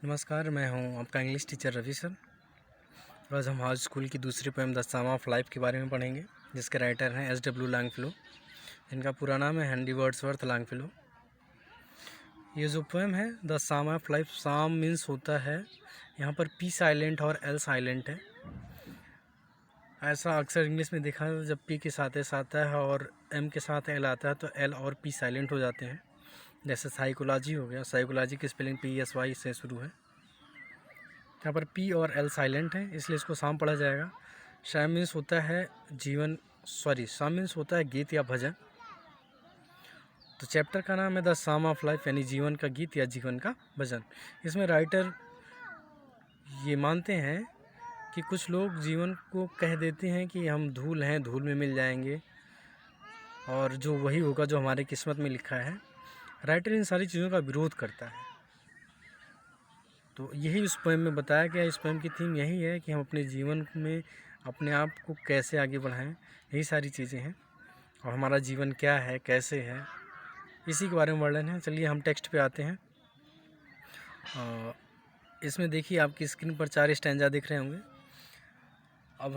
नमस्कार, मैं हूं आपका इंग्लिश टीचर रवि सर। आज हम हाउस स्कूल की दूसरी poem the psalm of life के बारे में पढ़ेंगे, जिसके राइटर हैं एस.डब्ल्यू. लॉन्गफेलो। इनका पूरा नाम है हेनरी वर्ड्सवर्थ लॉन्गफेलो। ये जो पोएम है the psalm of life, psalm means होता है यहाँ पर पी साइलेंट और एल साइलेंट है। ऐसा अक्सर इंग्लिश में देखा है, जब पी के साथ एस आता है और एम के साथ एल आता है तो एल और पी साइलेंट हो जाते हैं। जैसे साइकोलॉजी हो गया, साइकोलॉजी की स्पेलिंग PSY से शुरू है। यहाँ पर पी और एल साइलेंट है, इसलिए इसको साम पढ़ा जाएगा। शाम मीन्स होता है शाम मीन्स होता है गीत या भजन। तो चैप्टर का नाम है द सम ऑफ लाइफ, यानी जीवन का गीत या जीवन का भजन। इसमें राइटर ये मानते हैं कि कुछ लोग जीवन को कह देते हैं कि हम धूल हैं, धूल में मिल जाएंगे, और जो वही होगा जो हमारे किस्मत में लिखा है। राइटर इन सारी चीज़ों का विरोध करता है। तो यही उस पोएम में बताया गया। इस पोएम की थीम यही है कि हम अपने जीवन में अपने आप को कैसे आगे बढ़ाएं, यही सारी चीज़ें हैं। और हमारा जीवन क्या है, कैसे है, इसी के बारे में वर्णन है। चलिए हम टेक्स्ट पे आते हैं। इसमें देखिए आपकी स्क्रीन पर 4 स्टैंजा दिख रहे होंगे। अब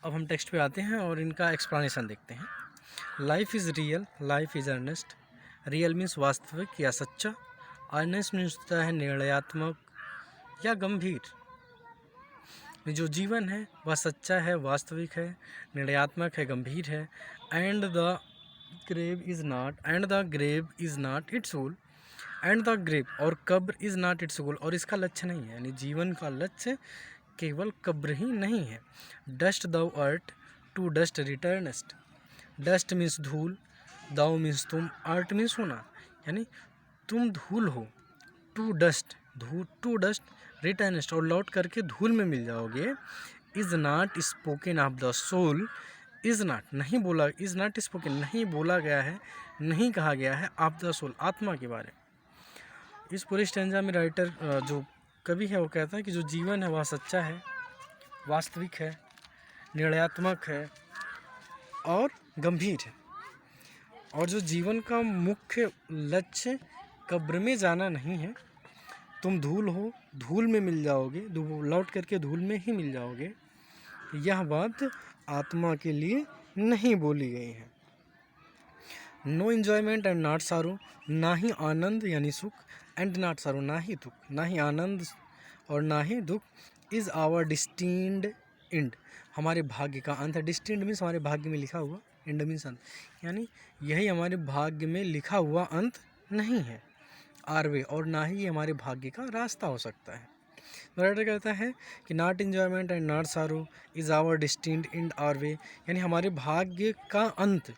हम टेक्स्ट पे आते हैं और इनका एक्सप्लेनेशन देखते हैं। Life is real, life is earnest. Real means वास्तविक या सच्चा। अर्नेस्ट मीन्स होता है निर्णयात्मक या गंभीर। जो जीवन है वह सच्चा है, वास्तविक है, निर्णयात्मक है, गंभीर है। And the grave is not its goal. And the grave और कब्र इज़ नॉट इट्स गोल, और इसका लक्ष्य नहीं है, यानी जीवन का लक्ष्य केवल कब्र ही नहीं है। Dust thou art, to dust returnest. Dust means धूल, दाउ मीन्स तुम, अर्थ मीन्स होना, यानी तुम धूल हो। टू डस्ट रिटर्नस्ट, और लौट करके धूल में मिल जाओगे। Is not spoken of the soul, is not spoken, नहीं बोला गया है, नहीं कहा गया है ऑफ द सोल, आत्मा के बारे में। इस पूरे स्टैंजा में राइटर जो कवि है वो कहता है कि जो जीवन है वह सच्चा है, वास्तविक है, निर्णयात्मक है और गंभीर है। और जो जीवन का मुख्य लक्ष्य कब्र में जाना नहीं है। तुम धूल हो, धूल में मिल जाओगे, लौट करके धूल में ही मिल जाओगे। यह बात आत्मा के लिए नहीं बोली गई है। नो एन्जॉयमेंट एंड नॉट सारो, ना ही आनंद यानी सुख, एंड नॉट सारो ना ही दुख, ना ही आनंद और ना ही दुख। इज़ आवर डिस्टिंड एंड, हमारे भाग्य का अंत है। डिस्टिंड मीन्स हमारे भाग्य में लिखा हुआ, एंड मीन्स अंत, यानी यही हमारे भाग्य में लिखा हुआ अंत नहीं है। आर वे, और ना ही ये हमारे भाग्य का रास्ता हो सकता है। राइटर कहता है कि not enjoyment and not sorrow is our destined end or way, यानी हमारे भाग्य का अंत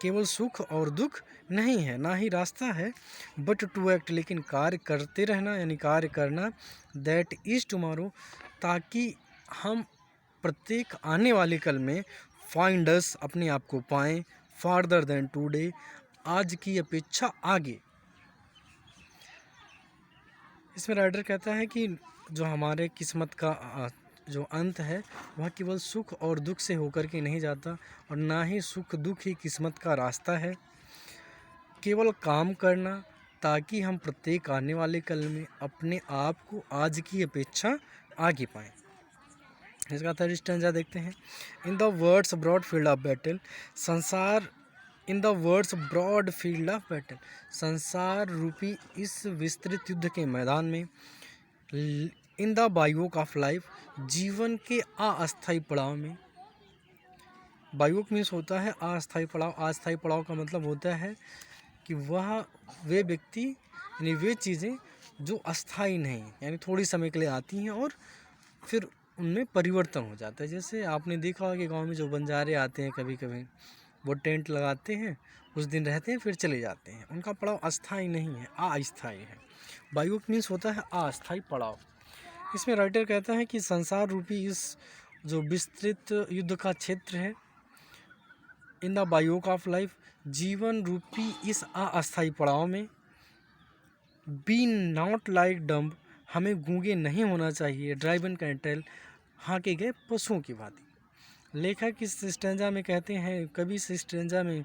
केवल सुख और दुख नहीं है, ना ही रास्ता है। बट टू एक्ट, लेकिन कार्य करते रहना, यानी कार्य करना। दैट इज़ टुमारो, ताकि हम प्रत्येक आने वाले कल में फाइंड अस, अपने आप को पाएँ। फार्दर देन टुडे, आज की अपेक्षा आगे। इसमें राइटर कहता है कि जो हमारे किस्मत का जो अंत है वह केवल सुख और दुख से होकर के नहीं जाता, और ना ही सुख दुख ही किस्मत का रास्ता है। केवल काम करना ताकि हम प्रत्येक आने वाले कल में अपने आप को आज की अपेक्षा आगे पाएँ। इसका थर्ड स्टैंजा देखते हैं। In the words broad field of battle, in the words broad field of battle, संसार रूपी इस विस्तृत युद्ध के मैदान में। In the bivouac of life, जीवन के अस्थायी पड़ाव में। बाइवोक मीन्स होता है अस्थायी पड़ाव। अस्थायी पड़ाव का मतलब होता है कि वे व्यक्ति, यानी वे चीज़ें जो अस्थायी नहीं, यानी थोड़ी समय के लिए आती हैं और फिर उनमें परिवर्तन हो जाता है। जैसे आपने देखा होगा कि गाँव में जो बंजारे आते हैं, कभी कभी वो टेंट लगाते हैं, कुछ दिन रहते हैं, फिर चले जाते हैं। उनका पड़ाव अस्थायी नहीं है, अस्थायी है। बाइवोक मीन्स होता है अस्थायी पड़ाव। इसमें राइटर कहता है कि संसार रूपी इस जो विस्तृत युद्ध का क्षेत्र है, इन द बाइवोक ऑफ लाइफ, जीवन रूपी इस अस्थायी पड़ाव में। बी नॉट लाइक डम्ब, हमें गूंगे नहीं होना चाहिए। ड्राइवन कैटल, हाँके गए पशुओं की भांति। लेखक इस स्टैंजा में कहते हैं, कवि इस स्टैंजा में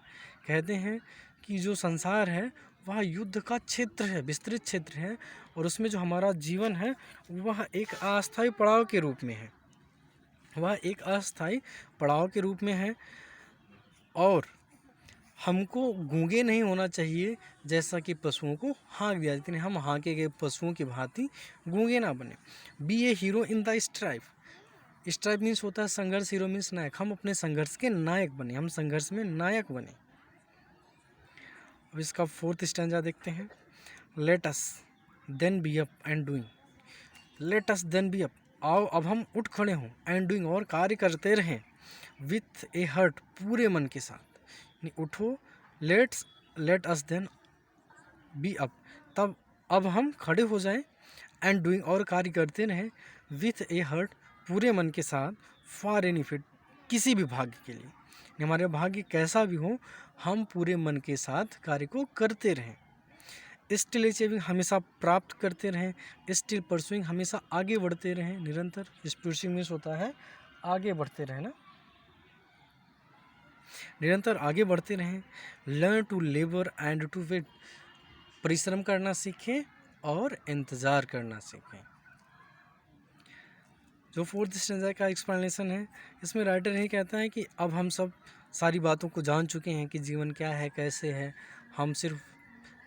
कहते हैं कि जो संसार है वह युद्ध का क्षेत्र है, विस्तृत क्षेत्र है, और उसमें जो हमारा जीवन है वह एक अस्थायी पड़ाव के रूप में है, वह एक अस्थायी पड़ाव के रूप में है। और हमको गूंगे नहीं होना चाहिए, जैसा कि पशुओं को हाँक दिया जाता है, हम हाँके गए पशुओं की भांति गूंगे ना बने। Be a hero in the strife. Strife means होता है संघर्ष, हीरो मीन्स नायक। हम अपने संघर्ष के नायक बने, हम संघर्ष में नायक बने। अब इसका 4th स्टैंजा देखते हैं। Let us then be up and doing. Let us then be up, आओ अब हम उठ खड़े हों, एंड डूइंग, और कार्य करते रहें, विथ ए हर्ट, पूरे मन के साथ। यानी उठो, let us then be up, तब अब हम खड़े हो जाएं, एंड डूइंग, और कार्य करते रहें, विथ ए हर्ट, पूरे मन के साथ, फॉर एनी फिट, किसी भी भाग्य के लिए। हमारे भाग्य कैसा भी हो, हम पूरे मन के साथ कार्य को करते रहें। स्टिल अचीविंग, हमेशा प्राप्त करते रहें। स्टिल परसुइंग, हमेशा आगे बढ़ते रहें, निरंतर। परसुइंग मीन्स होता है आगे बढ़ते रहना, निरंतर आगे बढ़ते रहें। Learn to labour and to wait, परिश्रम करना सीखें और इंतज़ार करना सीखें। जो 4th स्टैंजा का एक्सप्लेनेशन है, इसमें राइटर यही कहता है कि अब हम सब सारी बातों को जान चुके हैं कि जीवन क्या है, कैसे है। हम सिर्फ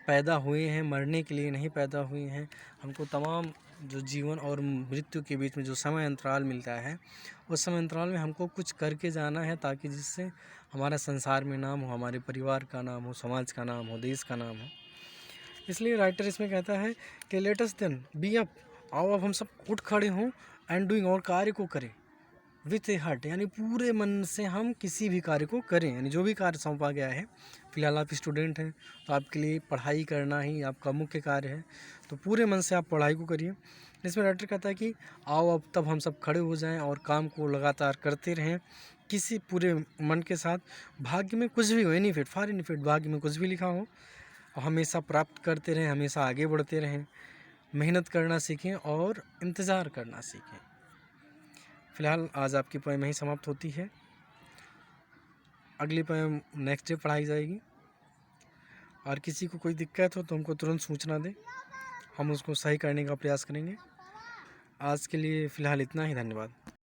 पैदा हुए हैं, मरने के लिए नहीं पैदा हुए हैं। हमको तमाम जो जीवन और मृत्यु के बीच में जो समय अंतराल मिलता है, उस समय अंतराल में हमको कुछ करके जाना है, ताकि जिससे हमारा संसार में नाम हो, हमारे परिवार का नाम हो, समाज का नाम हो, देश का नाम हो। इसलिए राइटर इसमें कहता है कि let us then be up, आओ अब हम सब उठ खड़े हों, एंड डूइंग, और कार्य को करें, विथ ए हार्ट, यानी पूरे मन से हम किसी भी कार्य को करें। यानी जो भी कार्य सौंपा गया है, फिलहाल आप स्टूडेंट हैं तो आपके लिए पढ़ाई करना ही आपका मुख्य कार्य है, तो पूरे मन से आप पढ़ाई को करिए। इसमें राइटर कहता है कि आओ अब तब हम सब खड़े हो जाएं और काम को लगातार करते रहें, किसी पूरे मन के साथ। भाग्य में कुछ भी हो, any fit, for any fit, भाग्य में कुछ भी लिखा हो, हमेशा प्राप्त करते रहें, हमेशा आगे बढ़ते रहें, मेहनत करना सीखें और इंतज़ार करना सीखें। फ़िलहाल आज आपकी पोएम यहीं समाप्त होती है। अगली पोएम नेक्स्ट डे पढ़ाई जाएगी, और किसी को कोई दिक्कत हो तो हमको तुरंत सूचना दें, हम उसको सही करने का प्रयास करेंगे। आज के लिए फ़िलहाल इतना ही, धन्यवाद।